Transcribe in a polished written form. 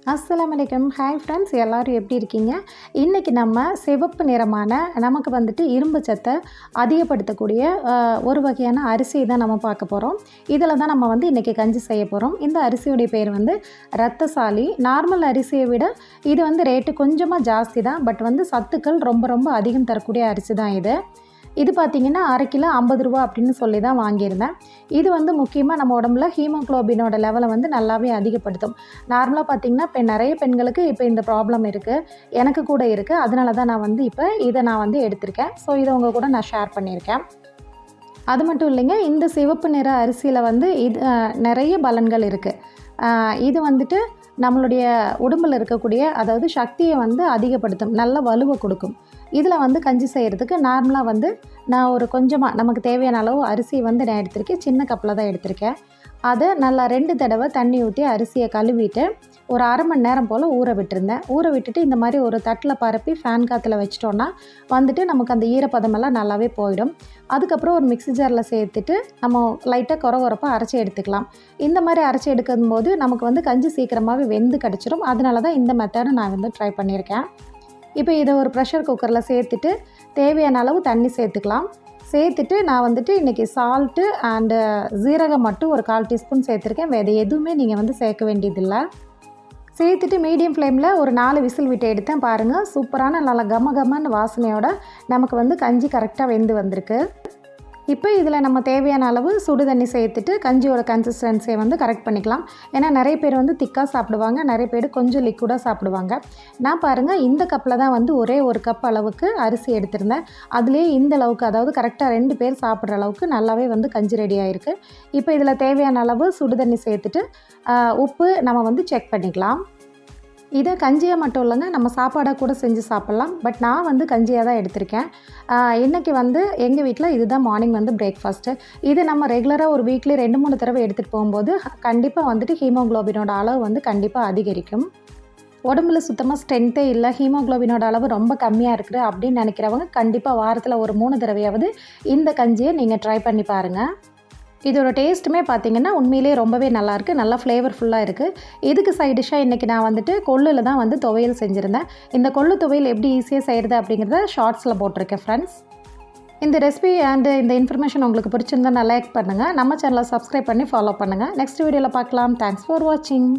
அஸ்ஸலாமு அலைக்கும். Hi friends, எல்லோரும் எப்படி இருக்கீங்க? இன்றைக்கி நம்ம சிவப்பு நிறமான நமக்கு வந்துட்டு இரும்பு சத்தை அதிகப்படுத்தக்கூடிய ஒரு வகையான அரிசி தான் நம்ம பார்க்க போகிறோம். இதில் தான் நம்ம வந்து இன்றைக்கி கஞ்சி செய்ய போகிறோம். இந்த அரிசியுடைய பேர் வந்து ரத்தசாலி. நார்மல் அரிசியை விட இது வந்து ரேட்டு கொஞ்சமாக ஜாஸ்தி தான். பட் வந்து சத்துக்கள் ரொம்ப ரொம்ப அதிகம் தரக்கூடிய அரிசி தான் இது. இது பார்த்திங்கன்னா 1/2 கிலோ 50 ரூபா அப்படின்னு சொல்லி தான் வாங்கியிருந்தேன். இது வந்து முக்கியமாக நம்ம உடம்புல ஹீமோக்ளோபினோட லெவலை வந்து நல்லாவே அதிகப்படுத்தும். நார்மலாக பார்த்திங்கன்னா இப்போ நிறைய பெண்களுக்கு இப்போ இந்த ப்ராப்ளம் இருக்குது, எனக்கு கூட இருக்குது. அதனால தான் நான் வந்து இப்போ இதை நான் வந்து எடுத்திருக்கேன். ஸோ இதை உங்கள் கூட நான் ஷேர் பண்ணியிருக்கேன். அது மட்டும் இல்லைங்க, இந்த சிவப்பு நிற அரிசியில் வந்து இது நிறைய பலன்கள் இருக்குது. இது வந்துட்டு நம்மளுடைய உடம்பில் இருக்கக்கூடிய அதாவது சக்தியை வந்து அதிகப்படுத்தும், நல்ல வலுவை கொடுக்கும். இதில் வந்து கஞ்சி செய்கிறதுக்கு நார்மலாக வந்து நான் ஒரு கொஞ்சமாக நமக்கு தேவையான அளவு அரிசி வந்து நான் எடுத்திருக்கேன். சின்ன கப்பில் தான் எடுத்திருக்கேன். அதை நல்லா 2 தடவை தண்ணி ஊற்றி அரிசியை கழுவிட்டு ஒரு 1/2 மணி நேரம் போல் ஊற விட்டுருந்தேன். ஊற விட்டுட்டு இந்த மாதிரி ஒரு தட்டில் பரப்பி ஃபேன் காற்றுல வச்சிட்டோன்னா வந்துட்டு நமக்கு அந்த ஈரப்பதமெல்லாம் நல்லாவே போயிடும். அதுக்கப்புறம் ஒரு மிக்ஸி ஜாரில் சேர்த்துட்டு நம்ம லைட்டாக கொரப்பாக அரைச்சி எடுத்துக்கலாம். இந்த மாதிரி அரைச்சி எடுக்கும்போது நமக்கு வந்து கஞ்சி சீக்கிரமாகவே வெந்து கிடச்சிரும். அதனால தான் இந்த மெத்தடை நான் வந்து ட்ரை பண்ணியிருக்கேன். இப்போ இதை ஒரு ப்ரெஷர் குக்கரில் சேர்த்துட்டு தேவையான அளவு தண்ணி சேர்த்துக்கலாம். சேர்த்துட்டு நான் வந்துட்டு இன்றைக்கி சால்ட்டு அண்டு ஜீரகம் மட்டும் ஒரு 1/4 டீஸ்பூன் சேர்த்துருக்கேன். வேறு எதுவுமே நீங்கள் வந்து சேர்க்க வேண்டியதில்லை. சேர்த்துட்டு மீடியம் ஃப்ளேமில் ஒரு 4 விசில் விட்டு எடுத்தேன். பாருங்கள், சூப்பரான நல்லா கமன்னு வாசனையோட நமக்கு வந்து கஞ்சி கரெக்டாக வெந்து வந்திருக்கு. இப்போ இதில் நம்ம தேவையான அளவு சுடு தண்ணி சேர்த்துட்டு கஞ்சியோட கன்சிஸ்டன்சியை வந்து கரெக்ட் பண்ணிக்கலாம். ஏன்னா நிறைய பேர் வந்து திக்காக சாப்பிடுவாங்க, நிறைய பேர் கொஞ்சம் லிக்விடாக சாப்பிடுவாங்க. நான் பாருங்கள் இந்த கப்பில் தான் வந்து ஒரே ஒரு கப் அளவுக்கு அரிசி எடுத்திருந்தேன். அதுலேயே இந்த அளவுக்கு அதாவது கரெக்டாக 2 பேர் சாப்பிட்ற அளவுக்கு நல்லாவே வந்து கஞ்சி ரெடி ஆகிருக்கு. இப்போ இதில் தேவையான அளவு சுடு தண்ணி சேர்த்துட்டு உப்பு நம்ம வந்து செக் பண்ணிக்கலாம். இதை கஞ்சியாக மட்டும் இல்லைங்க, நம்ம சாப்பாடாக கூட செஞ்சு சாப்பிட்லாம். பட் நான் வந்து கஞ்சியாக தான் எடுத்திருக்கேன். இன்றைக்கி வந்து எங்கள் வீட்டில் இதுதான் மார்னிங் வந்து பிரேக்ஃபாஸ்ட்டு. இது நம்ம ரெகுலராக ஒரு வீக்லி 2-3 தடவை எடுத்துகிட்டு போகும்போது கண்டிப்பாக வந்துட்டு ஹீமோக்ளோபினோட அளவு வந்து கண்டிப்பாக அதிகரிக்கும். உடம்புல சுத்தமாக ஸ்ட்ரென்த்தே இல்லை, ஹீமோக்ளோபினோட அளவு ரொம்ப கம்மியாக இருக்குது அப்படின்னு நினைக்கிறவங்க கண்டிப்பாக வாரத்தில் ஒரு 3 தடவையாவது இந்த கஞ்சியை நீங்கள் ட்ரை பண்ணி பாருங்கள். இதோட டேஸ்ட்டுமே பார்த்திங்கன்னா உண்மையிலே ரொம்பவே நல்லாயிருக்கு, நல்லா ஃப்ளேவர்ஃபுல்லாக இருக்குது. இதுக்கு சைட் டிஷ்ஷாக இன்றைக்கி நான் வந்துட்டு கொள்ளில் தான் வந்து துவையல் செஞ்சுருந்தேன். இந்த கொள்ளு துவையல் எப்படி ஈஸியாக செய்கிறது அப்படிங்கிறத ஷார்ட்ஸில் போட்டிருக்கேன் ஃப்ரெண்ட்ஸ். இந்த ரெசிபி அண்டு இந்த இன்ஃபர்மேஷன் உங்களுக்கு பிடிச்சிருந்தா லைக் பண்ணுங்கள். நம்ம சேனலை சப்ஸ்கிரைப் பண்ணி ஃபாலோ பண்ணுங்கள். நெக்ஸ்ட் வீடியோவில் பார்க்கலாம். தேங்க்ஸ் ஃபார் வாட்சிங்.